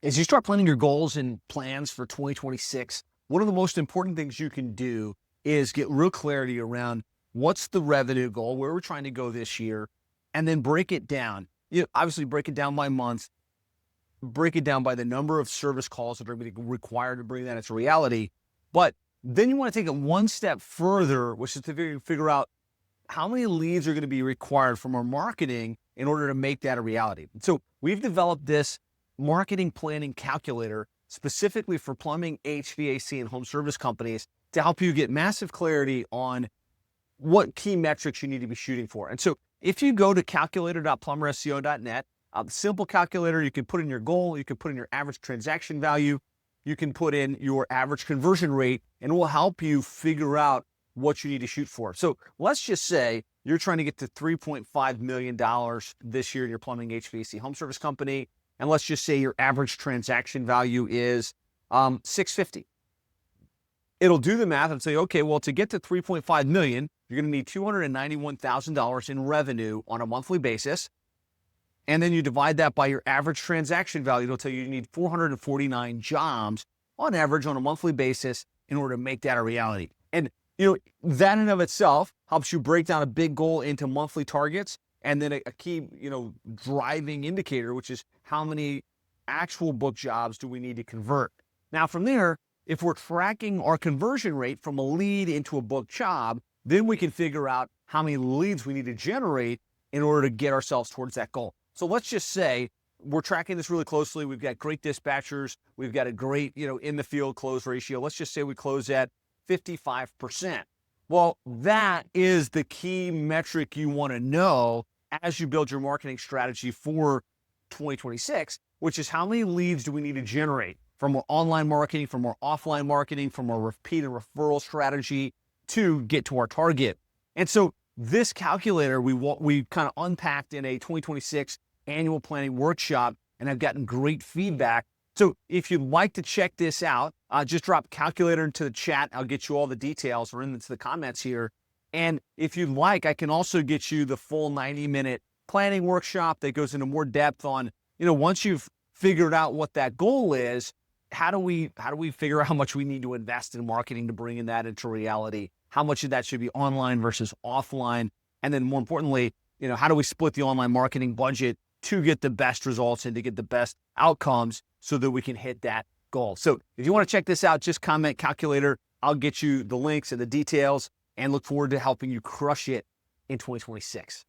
As you start planning your goals and plans for 2026, one of the most important things you can do is get real clarity around what's the revenue goal, where we're trying to go this year, and then break it down. You obviously break it down by month, break it down by the number of service calls that are going to be required to bring that into reality. But then you want to take it one step further, which is to figure out how many leads are going to be required from our marketing in order to make that a reality. So we've developed this marketing planning calculator specifically for plumbing, HVAC, and home service companies to help you get massive clarity on what key metrics you need to be shooting for. And so if you go to calculator.plumbersco.net, simple calculator, you can put in your goal, you can put in your average transaction value, you can put in your average conversion rate, and it will help you figure out what you need to shoot for. So let's just say you're trying to get to $3.5 million this year in your plumbing, HVAC, home service company. And let's just say your average transaction value is $650. It'll do the math and say, okay, well, to get to 3.5 million, you're going to need $291,000 in revenue on a monthly basis. And then you divide that by your average transaction value. It'll tell you need 449 jobs on average on a monthly basis in order to make that a reality. And that in and of itself helps you break down a big goal into monthly targets. And then a key, driving indicator, which is how many actual book jobs do we need to convert? Now, from there, if we're tracking our conversion rate from a lead into a book job, then we can figure out how many leads we need to generate in order to get ourselves towards that goal. So let's just say we're tracking this really closely. We've got great dispatchers. We've got a great, in the field close ratio. Let's just say we close at 55%. Well, that is the key metric you want to know as you build your marketing strategy for 2026, which is how many leads do we need to generate from our online marketing, from our offline marketing, from our repeat and referral strategy to get to our target. And so this calculator we kind of unpacked in a 2026 annual planning workshop, and I've gotten great feedback. So if you'd like to check this out, just drop calculator into the chat. I'll get you all the details or into the comments here. And if you'd like, I can also get you the full 90-minute planning workshop that goes into more depth on, once you've figured out what that goal is, how do we figure out how much we need to invest in marketing to bring in that into reality? How much of that should be online versus offline? And then more importantly, how do we split the online marketing budget to get the best results and to get the best outcomes so that we can hit that goal? So if you want to check this out, just comment calculator. I'll get you the links and the details, and look forward to helping you crush it in 2026.